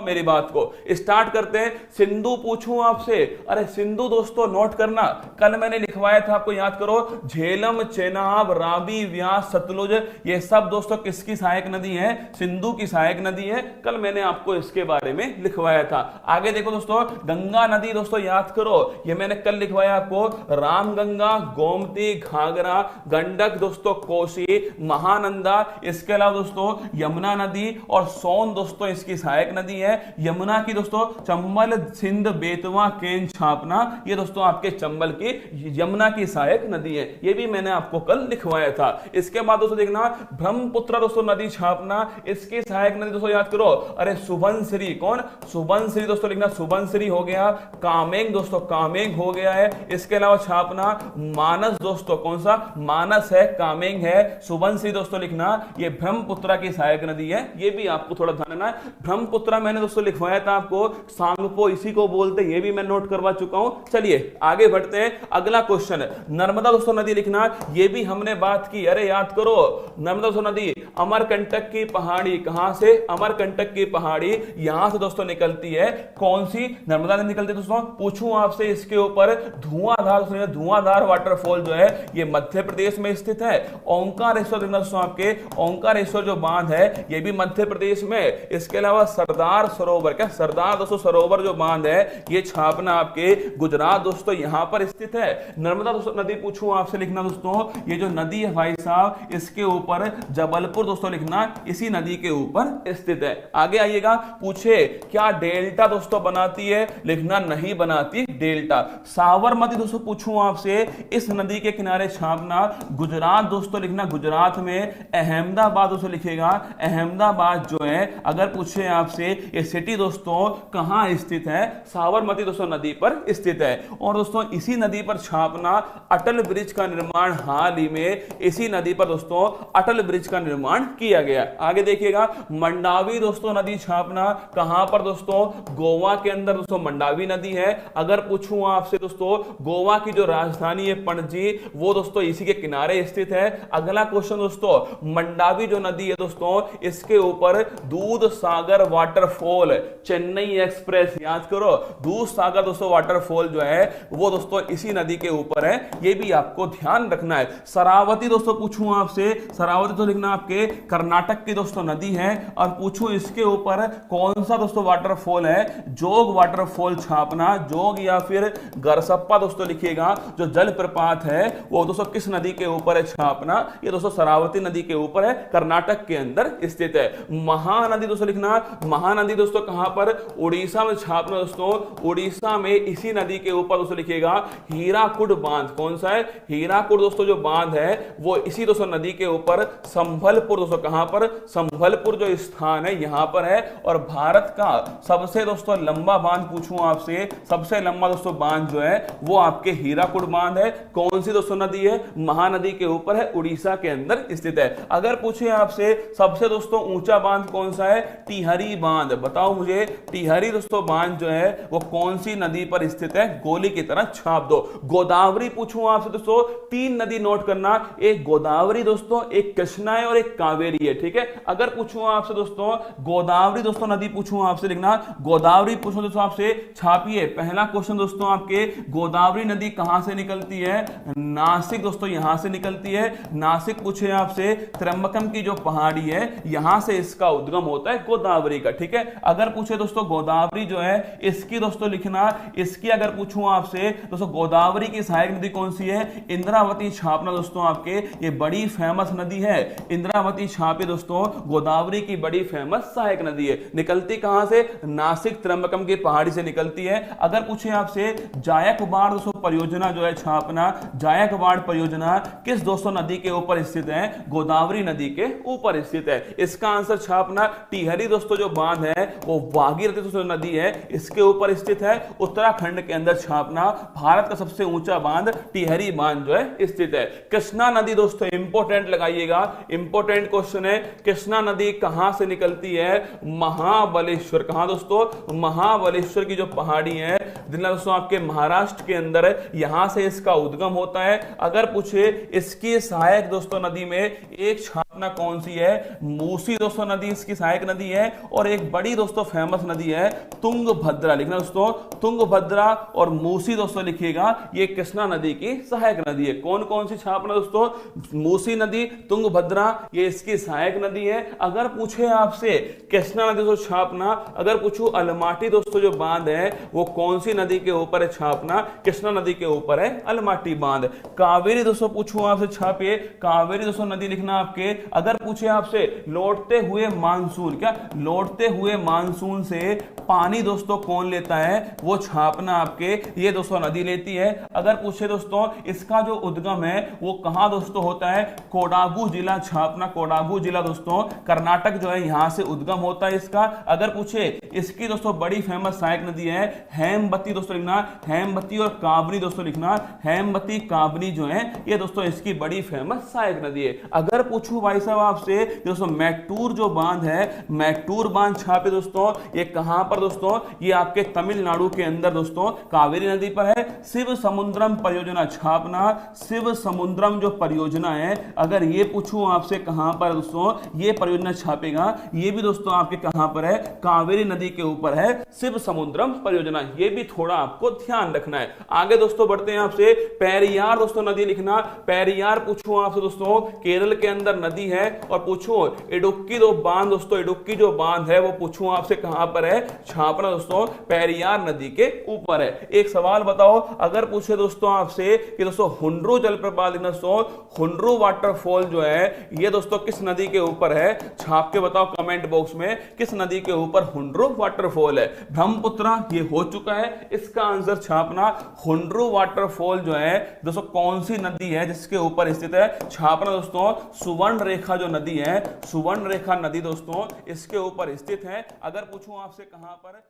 मेरी बात को स्टार्ट करते हैं। सिंधु पूछूं आपसे, अरे सिंधु दोस्तों नोट करना, कल मैंने लिखवाया था, आपको याद करो, झेलम, चेनाब, रावी, व्यास, सतलुज, ये सब दोस्तों किसकी सहायक नदी है? सिंधु की सहायक नदी है। कल मैंने आपको इसके बारे में लिखवाया था। आगे देखो दोस्तों, गंगा नदी दोस्तों याद करो, ये मैंने कल लिखवाया आपको, रामगंगा, गोमती, घाघरा, गंडक दोस्तों, कोसी, महानंदा, इसके अलावा दोस्तों यमुना नदी और सोन दोस्तों इसकी सहायक नदी है। यमुना की दोस्तों चंबल, सिंध, बेतवा, केन, छापना, ये दोस्तों आपके चंबल की, यमुना की सहायक नदी है। ये भी मैंने आपको कल लिखवाया था। इसके बाद दोस्तों देखना, ब्रह्मपुत्र दोस्तों नदी छापना, इसकी सहायक नदी दोस्तों याद करो, अरे सुबनसिरी, कौन? सुबनसिरी दोस्तों लिखना, सुबनसिरी हो गया। कामेंग दोस्तों, कामेंग हो गया है। इसके अलावा छापना, मानस दोस्तों, कौन सा? मानस है, कामेंग है। सुबनसिरी दोस्तों लिखना, ये ब्रह्मपुत्र की सहायक नदी है। ये भी आपको थोड़ा ध्यान रखना है। ब्रह्मपुत्र मैंने दोस्तों लिखवाया था आपको, सांगपो इसी को बोलते हैं, ये भी मैं नोट करवा चुका हूं। चलिए आगे बढ़ते हैं। अगला क्वेश्चन है, नर्मदा दोस्तों नदी लिखना, ये भी हमने बात की, अरे याद करो, नर्मदा दोस्तों नदी अमरकंटक की पहाड़ी, कहां से? अमरकंटक की पहाड़ी, यहां से दोस्तों निकलती है। कौन सी नर्मदा नदी निकलती है दोस्तों? पूछूं आपसे इसके ऊपर, धुआंधार, धुआंधार वाटरफॉल जो है ये मध्य प्रदेश में स्थित है। ओंकारेश्वर दोस्तों, आपके ओंकारेश्वर जो बांध है ये भी मध्य प्रदेश में। इसके अलावा सरदार सरोवर, क्या सरदार दोस्तों सरोवर जो बांध है ये छापना आपके गुजरात दोस्तों यहां पर स्थित है। नर्मदा दोस्तों नदी पूछूं आपसे लिखना दोस्तों, ये जो नदी है भाई साहब, इसके ऊपर जबलपुर दोस्तों लिखना, इसी नदी के ऊपर स्थित है। आगे आइएगा, पूछे क्या डेल्टा दोस्तों बनाती है? लिखना नहीं बनाती डेल्टा। साबरमती दोस्तों पूछूं आपसे, इस नदी के किनारे छापना, गुजरात दोस्तों लिखना, गुजरात में अहमदाबाद दोस्तों लिखेगा। अहमदाबाद जो है, अगर पूछे आपसे ये सिटी दोस्तों कहां स्थित है? साबरमती दोस्तों नदी पर स्थित है। और दोस्तों इसी नदी पर छापना, अटल ब्रिज का निर्माण हाल ही में इसी नदी पर दोस्तों अटल ब्रिज का निर्माण किया गया। आगे देखिएगा, मंडावी दोस्तों नदी छापना, कहां पर दोस्तों? गोवा के अंदर दोस्तों मंडावी नदी है। अगर पूछूं आपसे दोस्तों, गोवा की जो राजधानी है पणजी, वो दोस्तों इसी के किनारे स्थित है। अगला क्वेश्चन दोस्तों, मंडावी जो नदी है दोस्तों, इसके ऊपर दूध सागर वाटरफॉल, चेन्नई एक्सप्रेस, याद करो, दूध सागर दोस्तों वाटरफॉल जो है वो दोस्तों इसी नदी के ऊपर है। ये भी आपको ध्यान रखना है। शरावती दोस्तों पूछूं आपसे, शरावती तो लिखना आपके कर्नाटक की दोस्तों नदी है। और पूछूं इसके ऊपर कौन सा दोस्तों वाटरफॉल है? जोग वाटरफॉल छापना, जोग या फिर गरसप्पा दोस्तों लिखिएगा। जो जलप्रपात है वो दोस्तों किस नदी के ऊपर है? छापना, ये दोस्तों शरावती नदी के ऊपर है, कर्नाटक के अंदर स्थित है। महानदी दोस्तों लिखना, महानदी दोस्तों कहां पर? उड़ीसा में छापना दोस्तों, उड़ीसा में इसी नदी के ऊपर दोस्तों लिखिएगा। हीराकुड बांध, कौन सा है? हीराकुड दोस्तों जो बांध है वो इसी दोस्तों नदी के ऊपर। संभलपुर दोस्तों कहां पर? संभलपुर जो स्थान है यहां पर है। और भारत का सबसे दोस्तों लंबा बांध पूछूं आपसे, सबसे लंबा दोस्तों बांध जो है वो आपके हीराकुड बांध है। कौन सी दोस्तों नदी है? महानदी के ऊपर है, उड़ीसा के अंदर स्थित है। अगर पूछे आपसे सबसे दोस्तों ऊंचा बांध कौन सा है? टिहरी बांध, बताओ मुझे, टिहरी दोस्तों बांध जो है वो कौन सी नदी पर स्थित है? गोली की तरह छाप दो। गोदावरी पूछूं आपसे दोस्तों, तीन नदी नोट करना, एक गोदावरी दोस्तों, एक कृष्णा है और एक कावेरी है, ठीक है। अगर पूछूं आपसे दोस्तों गोदावरी दोस्तों नदी पूछूं आपसे लिखना, गोदावरी पूछूं दोस्तों आपसे, छापिए। पहला क्वेश्चन दोस्तों आपके, गोदावरी नदी कहां से निकलती है? नासिक दोस्तों यहां से निकलती है। नासिक पूछे आपसे, त्र्यंबकम की जो पहाड़ी है यहां से इसका उद्गम होता है गोदावरी का, ठीक है। अगर पूछे दोस्तों गोदावरी जो है इसकी दोस्तों लिखना, इसकी अगर पूछूं आपसे दोस्तों गोदावरी की सहायक नदी कौन सी है? इंद्रावती छापना दोस्तों आपके, ये बड़ी फेमस नदी है। इंद्रावती छापे दोस्तों, गोदावरी की बड़ी फेमस सहायक नदी है। निकलती कहां से? नासिक त्र्यंबकम की पहाड़ी से निकलती है। अगर पूछे आपसे जायकवाड़ दोस्तों परियोजना जो है छापना, जायकवाड़ परियोजना किस दोस्तों नदी के ऊपर स्थित है? गोदावरी नदी के ऊपर स्थित है। इसका आंसर छापना, टिहरी दोस्तों जो बांध है वो भागीरथी दोस्तों नदी है, इसके ऊपर स्थित है। उत्तराखंड के अंदर छापना, भारत का सबसे ऊंचा बांध टिहरी बांध जो है स्थित है। कृष्णा नदी दोस्तों इंपोर्टेंट लगाइएगा, इंपोर्टेंट क्वेश्चन है। कृष्णा नदी कहां से निकलती है? महाबलेश्वर, कहां दोस्तों? महाबलेश्वर की जो पहाड़ी है दोस्तों आपके महाराष्ट्र के अंदर है, यहां से इसका उद्गम होता है। अगर पूछे इसकी सहायक दोस्तों नदी में एक छापना छापना कौन सी है? मूसी दोस्तों नदी इसकी सहायक नदी है। और एक बड़ी दोस्तों फेमस नदी है तुंगभद्रा। लिखना दोस्तों, तुंगभद्रा और मूसी दोस्तों लिखिएगा, ये कृष्णा नदी की सहायक नदी है। कौन कौन सी छापना दोस्तों? मूसी नदी, तुंगभद्रा, ये इसकी सहायक नदी है। अगर पूछे आपसे कृष्णा नदी दोस्तों छापना, अगर पूछूं अलमाटी दोस्तों जो बांध है वो कौन सी नदी के ऊपर है छापना? कृष्णा नदी के ऊपर है अलमाटी बांध। कावेरी दोस्तों पूछूं आपसे छापिए, कावेरी दोस्तों नदी लिखना आपके। अगर पूछे आपसे लौटते हुए मानसून, क्या लौटते हुए मानसून से पानी दोस्तों कौन लेता है? वो छापना आपके ये दोस्तों नदी लेती है। अगर पूछे दोस्तों इसका जो उद्गम है वो कहां दोस्तों होता है? कोडागु जिला छापना, कोडागु जिला दोस्तों कर्नाटक जो है यहां से उद्गम होता है इसका। अगर पूछे इसकी दोस्तों बड़ी फेमस सहायक नदी है हेमवती दोस्तों लिखना, हेमवती और काबनी दोस्तों लिखना, हेमवती काबनी जो है ये दोस्तों इसकी बड़ी फेमस सहायक नदी है। अगर पूछूं भाई साहब आपसे दोस्तों मैटूर जो बांध है, मैटूर बांध छापे दोस्तों, ये कहां पर दोस्तों? ये आपके तमिलनाडु के अंदर दोस्तों कावेरी नदी पर है। शिव समुद्रम परियोजना छापना, शिव समुद्रम जो परियोजना है, अगर ये पूछूं आपसे कहां पर दोस्तों ये परियोजना छापेगा, ये भी दोस्तों आपके कहां पर है? कावेरी नदी के ऊपर है शिव समुद्रम परियोजना। ये भी थोड़ा आपको ध्यान रखना है। आगे दोस्तों बढ़ते हैं आपसे पेरियार दोस्तों नदी लिखना। पेरियार पूछूं आपसे दोस्तों केरल के अंदर नदी है। और पूछूं इडुक्की दो बांध दोस्तों, इडुक्की जो बांध है वो पूछूं आपसे कहां पर है? छापना दोस्तों पेरियार नदी के ऊपर है। एक सवाल बताओ, अगर पूछे दोस्तों आपसे कि दोस्तों हुंड्रू जलप्रपात लिखना दोस्तों, हुंड्रू वाटरफॉल जो है ये दोस्तों किस नदी के ऊपर है? छाप के बताओ कमेंट बॉक्स में किस नदी के ऊपर हुंड्रू वाटरफॉल है। ब्रह्मपुत्रा ये हो चुका है, इसका आंसर छापना हुंड्रू वाटरफॉल जो है दोस्तों कौन सी नदी है जिसके ऊपर स्थित है? छापना दोस्तों सुवर्ण रेखा जो नदी है, सुवर्ण रेखा नदी दोस्तों इसके ऊपर स्थित है। अगर पूछूं आपसे कहां पर